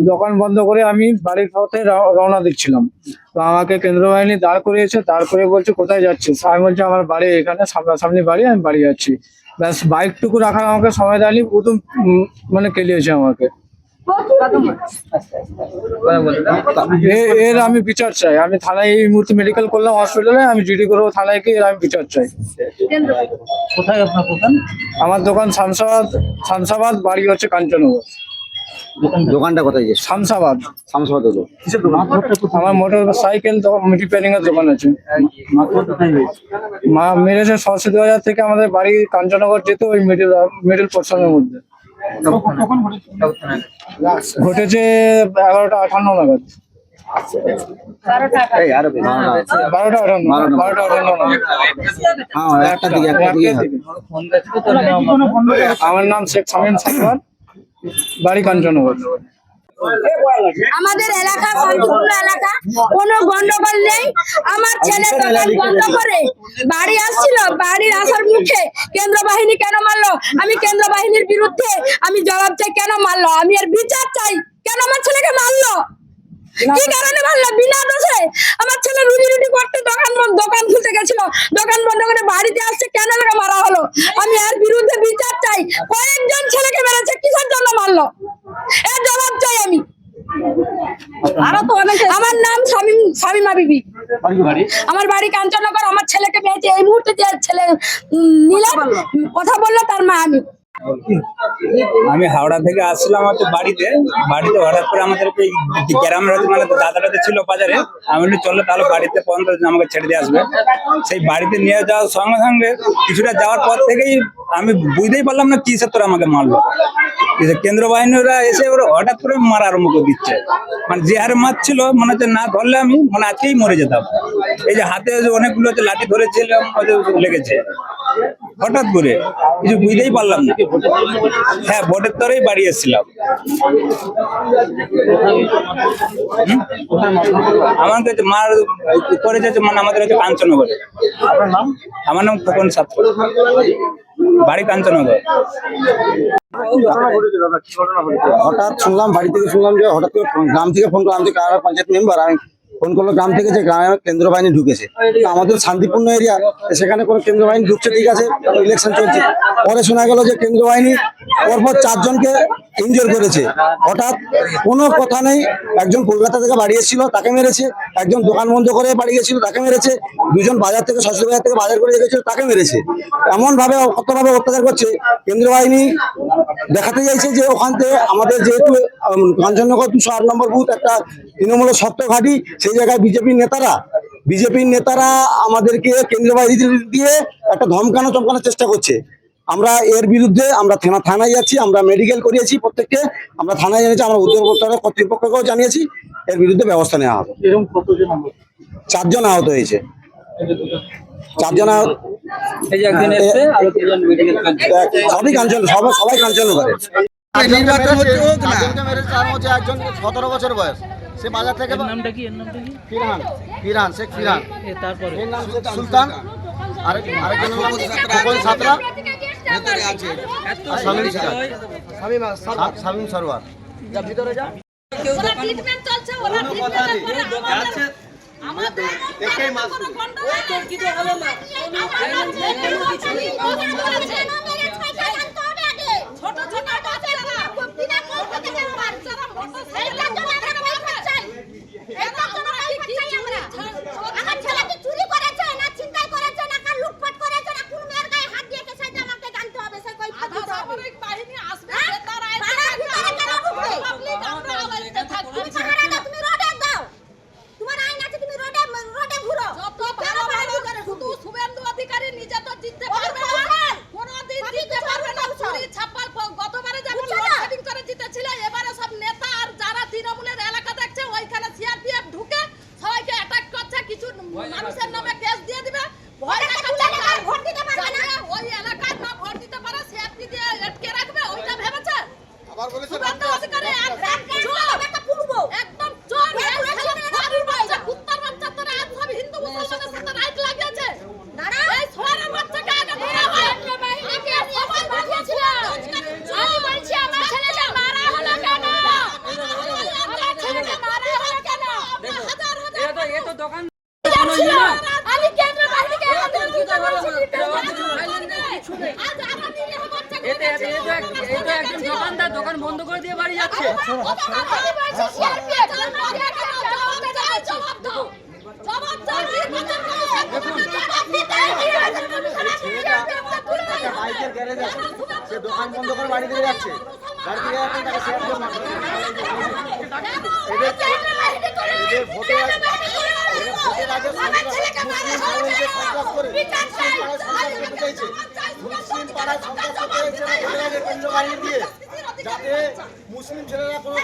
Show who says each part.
Speaker 1: দোকান বন্ধ করে আমি বাড়ির পথে রওনা দিচ্ছিলাম। তো আমাকে কেন্দ্র বাহিনী দাঁড় করিয়েছে, দাঁড় করে বলছে কোথায় যাচ্ছিস? আমি বলছি আমার বাড়ি এখানে, সামনাসামনি বাড়ি, আমি বাড়ি যাচ্ছি। ব্যাস বাইকটুকু রাখার আমাকে সময় দেয়নি, প্রথম মানে কেলিয়েছে আমাকে। এর আমি বিচার চাই। আমি থানায় এই মুহূর্তে মেডিকেল করলাম, হসপিটালে আমি জিডি করবো থানায় গিয়ে, এর আমি বিচার চাই।
Speaker 2: কোথায় আপনার দোকান?
Speaker 1: আমার দোকান শামসাবাদ, বাড়ি হচ্ছে কাঞ্চননগর।
Speaker 3: দোকানটা কোথায়? যে
Speaker 1: শামসাবাদ।
Speaker 3: শামসাবাদ হলো
Speaker 1: আমার মোটর সাইকেল রিপেয়ারিং এর দোকান আছে। মা মেরেছে সরস্বতী বাজার থেকে আমাদের বাড়ি কাঞ্চননগর যেতে, ওই মিডল পোর্শনের মধ্যে। ঘটেছে 11:58 নাগাদ। 12:58 আমার নাম শেখ শামীম সরওয়ার, বাড়ি কাঞ্চননগর।
Speaker 4: আমাদের এলাকা শান্তিপূর্ণ এলাকা, কোনো গন্ডগোল নেই। আমার ছেলে দোকান বন্ধ করে বাড়ি আসছিল, বাড়ির আসার মুখে কেন্দ্র বাহিনী কেন মারলো? আমি কেন্দ্র বাহিনীর বিরুদ্ধে আমি জবাব চাই, কেন মারলো? আমি এর বিচার চাই। কেন আমার ছেলেকে মারলো? কি কারণে মারলো? বিনা দোষে। আমার ছেলে রুজি রুটি করতে দোকান খুলতে গেছিল, দোকান বন্ধ করে বাড়িতে আসছে, কেন আমাকে মারা হলো? আমি এর বিরুদ্ধে বিচার চাই। কয়েকজন ছেলেকে মেরেছে, কিসের জন্য মারলো? এর জবাব চাই আমি। আমার নাম শামিমা বিবি, আমার বাড়ি কাঞ্চননগর। আমার ছেলেকে মেয়েছে এই মুহূর্তে, যে ছেলে নিলে কথা বললো তার মা
Speaker 5: আমি হাওড়া থেকে আসছিলাম হচ্ছে বাড়িতে হঠাৎ করে আমাদেরকে গ্রামের মানে দাদাটা ছিল বাজারে। আমি বলি চলো তাহলে বাড়িতে পর্যন্ত আমাকে ছেড়ে দিয়ে আসবে। সেই বাড়িতে নিয়ে যাওয়ার সঙ্গে সঙ্গে কিছুটা যাওয়ার পর থেকেই আমি বুঝতেই পারলাম না কিসের তোরা আমাকে মারলো। কেন্দ্র বাহিনীরা এসে ওরা হঠাৎ করে মারা আরম্ভ করে দিচ্ছে। মানে যে হারে মারছিল মনে হচ্ছে না ধরলে আমি মানে আজকেই মরে যেতাম। এই যে হাতে অনেকগুলো হচ্ছে লাঠি ধরেছিলাম, লেগেছে হঠাৎ করে, কিছু বুঝতেই পারলাম না। হ্যাঁ, ভোটের তরেই বাড়ি এসেছিলাম। আমার কাছে মার করেছে মানে আমাদের হচ্ছে কাঞ্চননগরে। আমার নাম খোকন ছাত্র, বাড়ি কাঞ্চননগর।
Speaker 3: হঠাৎ শুনলাম, বাড়ি থেকে শুনলাম যে হঠাৎ করে গ্রাম থেকে ফোন করলাম যে কারা পঞ্চায়েত মেম্বার, আমি ফোন করলো গ্রাম থেকে যে গ্রামে কেন্দ্র বাহিনী ঢুকেছে। আমাদের শান্তিপূর্ণ এরিয়া, সেখানে কোনো কেন্দ্র বাহিনী ঢুকছে, ঠিক আছে, ইলেকশন চলছে। পরে শোনা গেল যে কেন্দ্র বাহিনী পরপর 4 জনকে ইনজোর করেছে। হঠাৎ কোনো কথা নেই, একজন কলকাতা থেকে বাড়ি এসেছিল তাকে মেরেছে, একজন দোকান বন্ধ করে বাড়ি গেছিল তাকে মেরেছে, 2 জন বাজার থেকে সরস্বতী বাজার থেকে বাজার করে গেছিল তাকে মেরেছে। এমন ভাবে কতভাবে অত্যাচার করছে কেন্দ্র বাহিনী। দেখাতে চাইছে যে ওখান থেকে আমাদের যেহেতু কাঞ্চননগর 208 নম্বর বুথ একটা তৃণমূলের শক্ত ঘাঁটি, সেই জায়গায় বিজেপির নেতারা আমাদেরকে কেন্দ্র বাহিনী দিয়ে একটা চমকানোর চেষ্টা করছে। আমরা এর বিরুদ্ধে আমরা থানায় যাচ্ছি, আমরা মেডিকেল করিয়েছি প্রত্যেককে, আমরা থানায় জানিয়েছি, আমরা উদ্যোক্তা কর্তৃপক্ষকেও জানিয়েছি, এর বিরুদ্ধে ব্যবস্থা নেওয়া হবে। 4 জন আহত হয়েছে। 4 জন সবাই কাঞ্চননগরে।
Speaker 6: নির্বাচন হচ্ছে একজন 17 বছর বয়স, সে বাজার থেকে। ফিরহান শেখ ফিরহান, তারপরে সুলতান, আরেকজন ছাত্রা শামীম সরওয়ার। ভিতরে যা
Speaker 7: একজন দোকানদার দোকান বন্ধ করে দিয়ে বাড়ি যাচ্ছে।
Speaker 6: বাইকের গ্যারেজ আছে, সে দোকান বন্ধ করে বাড়ি থেকে যাচ্ছে, বাড়ি থেকে যাচ্ছে তাকে শেয়ার করে এদের ভোটের আগে মুসলিম পাড়ায় সন্ত্রাস করে চাইছে, মুসলিম পাড়ায় সন্ত্রাস করতে চাইছে ভোটের আগে কেন্দ্র বাহিনী দিয়ে, যাতে মুসলিম ছেলেরা কোনো